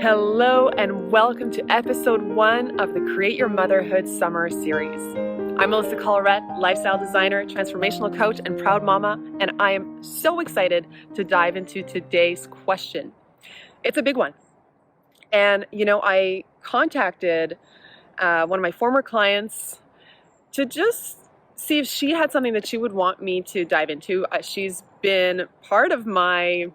Hello and welcome to episode 1 of the Create Your Motherhood Summer Series. I'm Melissa Collerette, lifestyle designer, transformational coach, and proud mama, and I am so excited to dive into today's question. It's a big one. And, I contacted one of my former clients to just see if she had something that she would want me to dive into. She's been part of my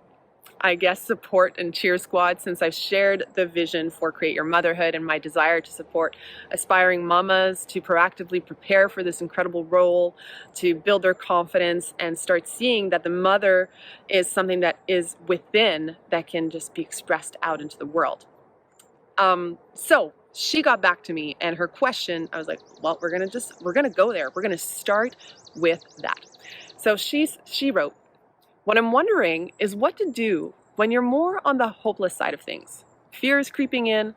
support and cheer squad since I've shared the vision for Create Your Motherhood and my desire to support aspiring mamas to proactively prepare for this incredible role, to build their confidence and start seeing that the mother is something that is within that can just be expressed out into the world. So she got back to me, and her question, I was like, well, we're gonna go there. We're gonna start with that. So she wrote, what I'm wondering is what to do when you're more on the hopeless side of things. Fear is creeping in.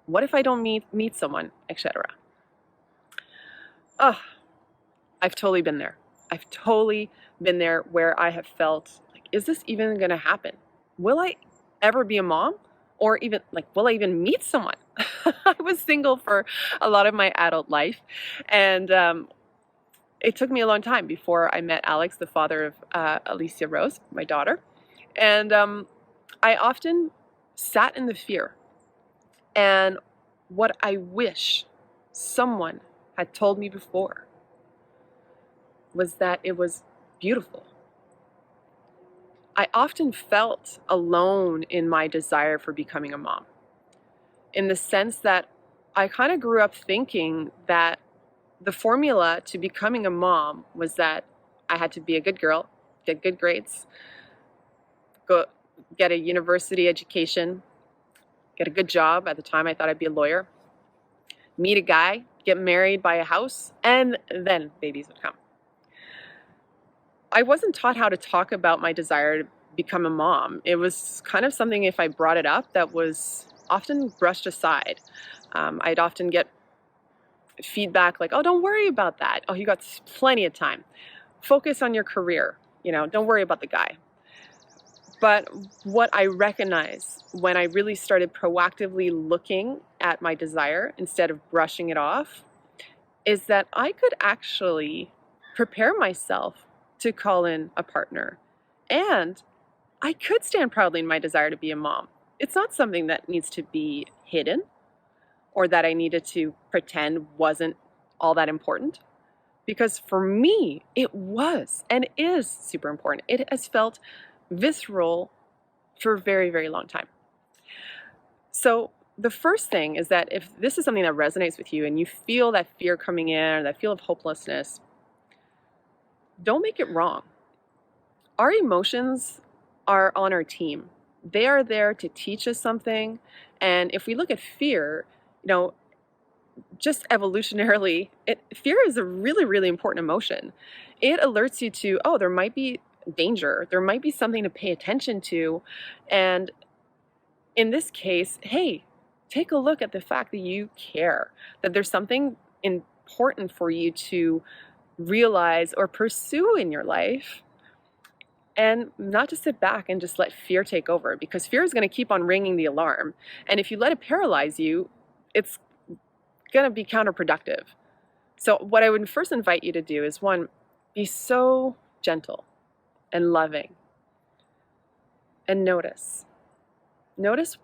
What if I don't meet someone, etc. I've totally been there. I've totally been there where I have felt like, is this even going to happen? Will I ever be a mom? Or even will I even meet someone? I was single for a lot of my adult life, and it took me a long time before I met Alex, the father of Alicia Rose, my daughter. And I often sat in the fear. And what I wish someone had told me before was that it was beautiful. I often felt alone in my desire for becoming a mom, in the sense that I kind of grew up thinking that the formula to becoming a mom was that I had to be a good girl, get good grades, go get a university education, get a good job. At the time, I thought I'd be a lawyer, meet a guy, get married, buy a house, and then babies would come. I wasn't taught how to talk about my desire to become a mom. It was kind of something, if I brought it up, that was often brushed aside. I'd often get feedback like, oh, don't worry about that. Oh, you got plenty of time. Focus on your career. Don't worry about the guy. But what I recognized when I really started proactively looking at my desire instead of brushing it off is that I could actually prepare myself to call in a partner. And I could stand proudly in my desire to be a mom. It's not something that needs to be hidden or that I needed to pretend wasn't all that important. Because for me, it was and is super important. It has felt visceral for a very, very long time. So the first thing is that if this is something that resonates with you and you feel that fear coming in or that feel of hopelessness, don't make it wrong. Our emotions are on our team. They are there to teach us something. And if we look at fear, just evolutionarily, fear is a really, really important emotion. It alerts you to, oh, there might be danger. There might be something to pay attention to. And in this case, hey, take a look at the fact that you care, that there's something important for you to realize or pursue in your life, and not to sit back and just let fear take over, because fear is going to keep on ringing the alarm. And if you let it paralyze you, it's going to be counterproductive. So what I would first invite you to do is, one, be so gentle and loving and notice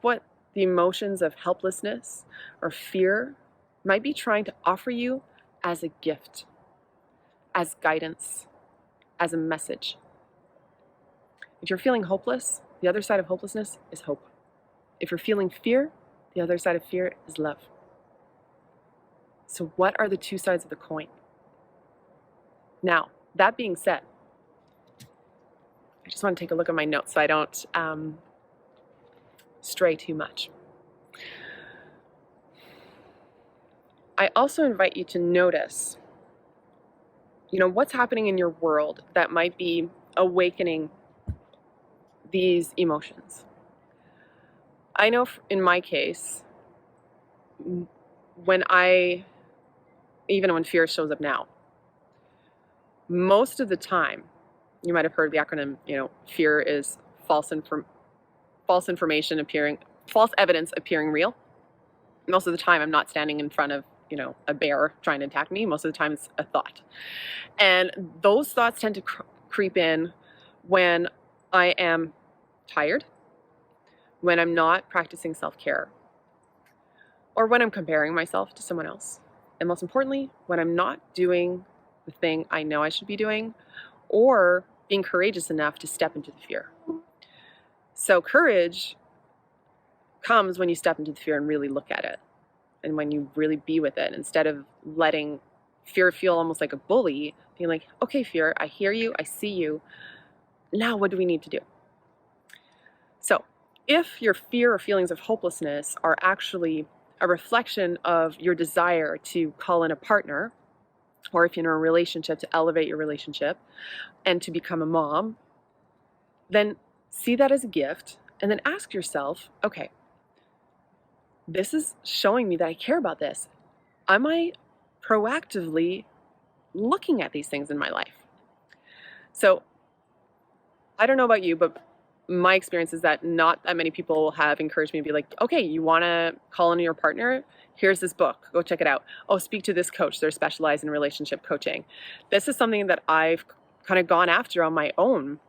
what the emotions of helplessness or fear might be trying to offer you as a gift, as guidance, as a message. If you're feeling hopeless, the other side of hopelessness is hope. If you're feeling fear, the other side of fear is love. So what are the two sides of the coin? Now, that being said, I just want to take a look at my notes so I don't stray too much. I also invite you to notice, what's happening in your world that might be awakening these emotions. I know in my case, when fear shows up now, most of the time, you might have heard the acronym, fear is false information appearing false evidence appearing real. Most of the time I'm not standing in front of, a bear trying to attack me. Most of the time it's a thought. And those thoughts tend to creep in when I am tired, when I'm not practicing self-care, or when I'm comparing myself to someone else. And most importantly, when I'm not doing the thing I know I should be doing, or being courageous enough to step into the fear. So courage comes when you step into the fear and really look at it, and when you really be with it, instead of letting fear feel almost like a bully, being like, okay, fear, I hear you, I see you. Now what do we need to do? So if your fear or feelings of hopelessness are actually a reflection of your desire to call in a partner, or if you're in a relationship, to elevate your relationship and to become a mom, then see that as a gift, and then ask yourself, okay, this is showing me that I care about this. Am I proactively looking at these things in my life? So I don't know about you, but my experience is that not that many people have encouraged me to be like, okay, you want to call in your partner? Here's this book. Go check it out. Oh, speak to this coach. They're specialized in relationship coaching. This is something that I've kind of gone after on my own.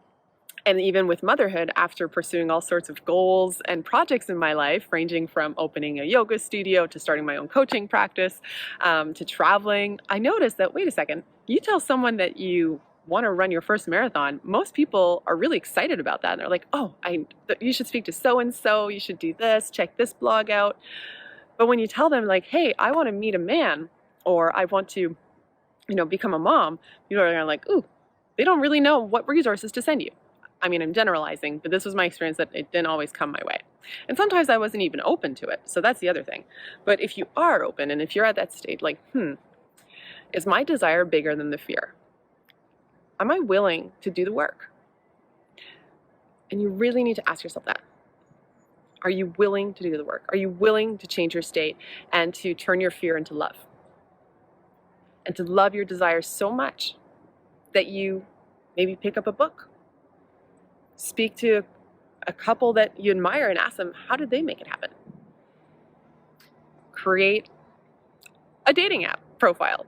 And even with motherhood, after pursuing all sorts of goals and projects in my life, ranging from opening a yoga studio to starting my own coaching practice, to traveling, I noticed that, wait a second, you tell someone that you want to run your first marathon, most people are really excited about that. And they're like, oh, you should speak to so-and-so, you should do this, check this blog out. But when you tell them like, hey, I want to meet a man, or I want to, become a mom, people are like, ooh, they don't really know what resources to send you. I mean, I'm generalizing, but this was my experience, that it didn't always come my way. And sometimes I wasn't even open to it. So that's the other thing. But if you are open, and if you're at that state, like, is my desire bigger than the fear? Am I willing to do the work? And you really need to ask yourself that. Are you willing to do the work? Are you willing to change your state and to turn your fear into love? And to love your desires so much that you maybe pick up a book, speak to a couple that you admire and ask them, how did they make it happen? Create a dating app profile.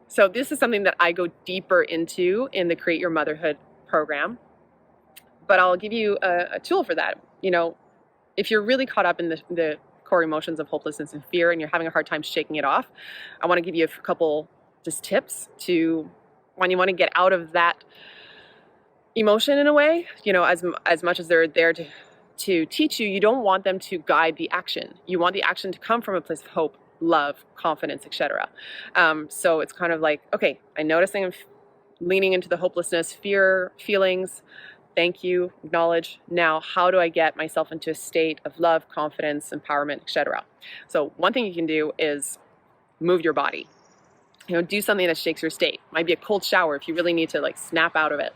So this is something that I go deeper into in the Create Your Motherhood program, but I'll give you a tool for that. If you're really caught up in the core emotions of hopelessness and fear, and you're having a hard time shaking it off, I want to give you a couple just tips to, when you want to get out of that emotion in a way, as much as they're there to teach you, you don't want them to guide the action. You want the action to come from a place of hope, love, confidence, etc. So it's kind of like, okay, I'm noticing I'm leaning into the hopelessness, fear feelings. Thank you, acknowledge. Now, how do I get myself into a state of love, confidence, empowerment, etc.? So one thing you can do is move your body. Do something that shakes your state. Might be a cold shower if you really need to like snap out of it.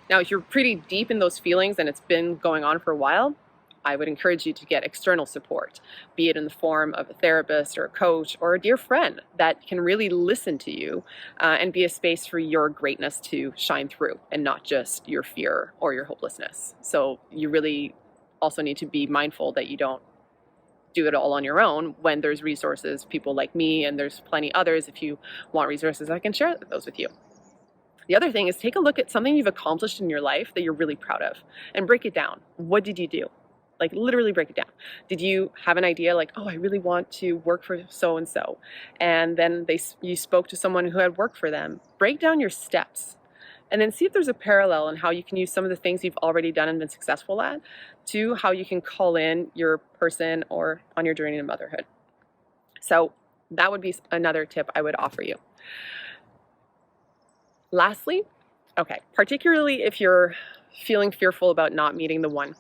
Now, if you're pretty deep in those feelings and it's been going on for a while, I would encourage you to get external support, be it in the form of a therapist or a coach or a dear friend that can really listen to you and be a space for your greatness to shine through, and not just your fear or your hopelessness. So you really also need to be mindful that you don't do it all on your own when there's resources, people like me, and there's plenty others. If you want resources, I can share those with you. The other thing is, take a look at something you've accomplished in your life that you're really proud of and break it down. What did you do? Like literally break it down. Did you have an idea like, oh, I really want to work for so-and-so, and then you spoke to someone who had worked for them? Break down your steps and then see if there's a parallel in how you can use some of the things you've already done and been successful at to how you can call in your person or on your journey to motherhood. So that would be another tip I would offer you. Lastly, okay, particularly if you're feeling fearful about not meeting the one,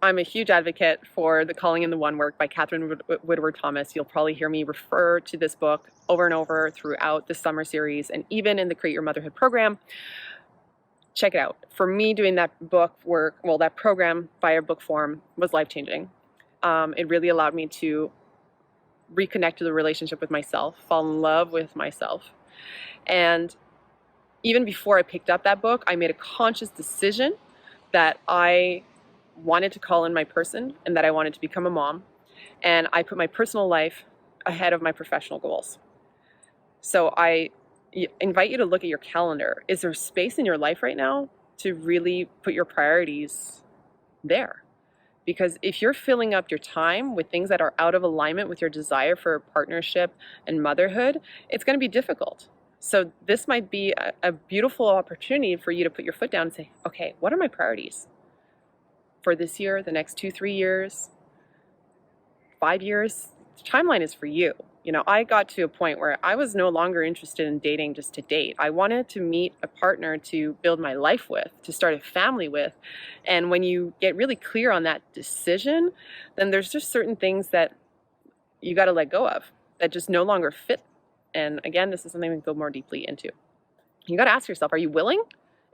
I'm a huge advocate for the Calling in the One work by Catherine Woodward Thomas. You'll probably hear me refer to this book over and over throughout the summer series and even in the Create Your Motherhood program. Check it out. For me, doing that that program via book form was life-changing. It really allowed me to reconnect to the relationship with myself, fall in love with myself. And even before I picked up that book, I made a conscious decision that I wanted to call in my person and that I wanted to become a mom. And I put my personal life ahead of my professional goals. So I invite you to look at your calendar. Is there space in your life right now to really put your priorities there? Because if you're filling up your time with things that are out of alignment with your desire for partnership and motherhood, it's going to be difficult. So this might be a beautiful opportunity for you to put your foot down and say, okay, what are my priorities for this year, the next 2-3 years, 5 years? The timeline is for you. You know, I got to a point where I was no longer interested in dating just to date. I wanted to meet a partner to build my life with, to start a family with. And when you get really clear on that decision, then there's just certain things that you got to let go of that just no longer fit. And again, this is something we can go more deeply into. You got to ask yourself, are you willing?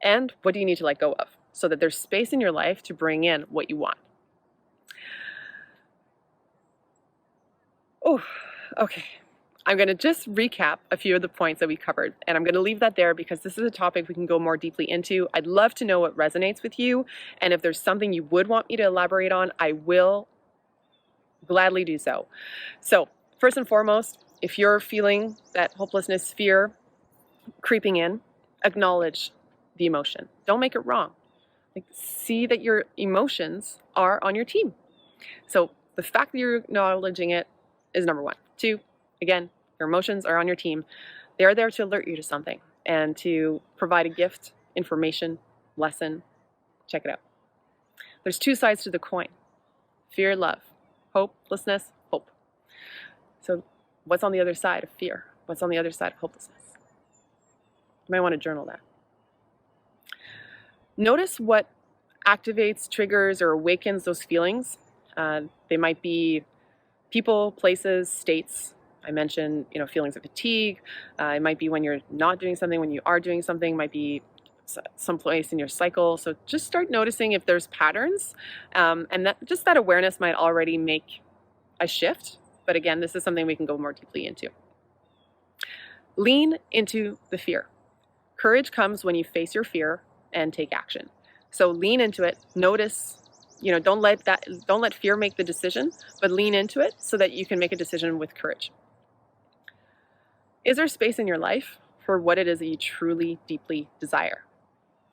And what do you need to let go of so that there's space in your life to bring in what you want? Oh, okay. I'm going to just recap a few of the points that we covered, and I'm going to leave that there because this is a topic we can go more deeply into. I'd love to know what resonates with you, and if there's something you would want me to elaborate on, I will gladly do so. So, first and foremost, if you're feeling that hopelessness, fear creeping in, acknowledge the emotion. Don't make it wrong. See that your emotions are on your team. So, the fact that you're acknowledging it is number one. 2, again, your emotions are on your team. They're there to alert you to something and to provide a gift, information, lesson. Check it out. There's 2 sides to the coin. Fear, love. Hopelessness, hope. So what's on the other side of fear? What's on the other side of hopelessness? You might want to journal that. Notice what activates, triggers, or awakens those feelings. They might be people, places, states. I mentioned, feelings of fatigue. It might be when you're not doing something, when you are doing something. It might be someplace in your cycle. So just start noticing if there's patterns, and that awareness might already make a shift. But again, this is something we can go more deeply into. Lean into the fear. Courage comes when you face your fear and take action. So lean into it. Notice. Don't let fear make the decision, but lean into it so that you can make a decision with courage. Is there space in your life for what it is that you truly, deeply desire?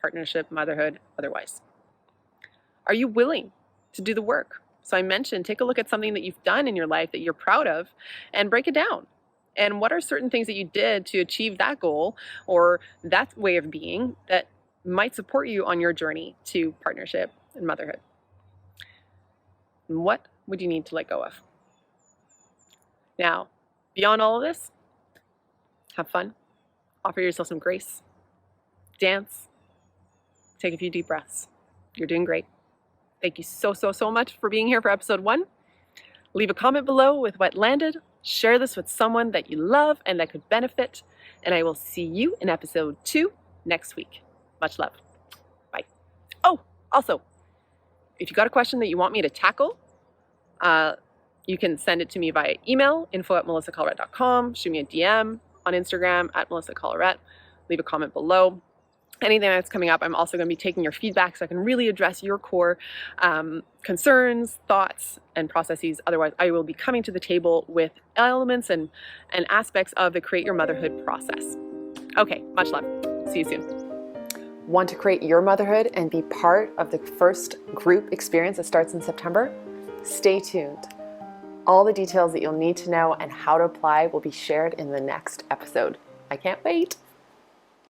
Partnership, motherhood, otherwise. Are you willing to do the work? So I mentioned, take a look at something that you've done in your life that you're proud of and break it down. And what are certain things that you did to achieve that goal or that way of being that might support you on your journey to partnership and motherhood? And what would you need to let go of? Now, beyond all of this, have fun. Offer yourself some grace. Dance. Take a few deep breaths. You're doing great. Thank you so much for being here for episode 1. Leave a comment below with what landed. Share this with someone that you love and that could benefit. And I will see you in episode 2 next week. Much love. Bye. Oh, also, if you got a question that you want me to tackle, you can send it to me via email, info@melissacollerette.com. Shoot me a DM on Instagram @melissacollerette. Leave a comment below. Anything that's coming up, I'm also going to be taking your feedback so I can really address your core concerns, thoughts, and processes. Otherwise, I will be coming to the table with elements and aspects of the Create Your Motherhood process. Okay, much love. See you soon. Want to create your motherhood and be part of the first group experience that starts in September? Stay tuned. All the details that you'll need to know and how to apply will be shared in the next episode. I can't wait.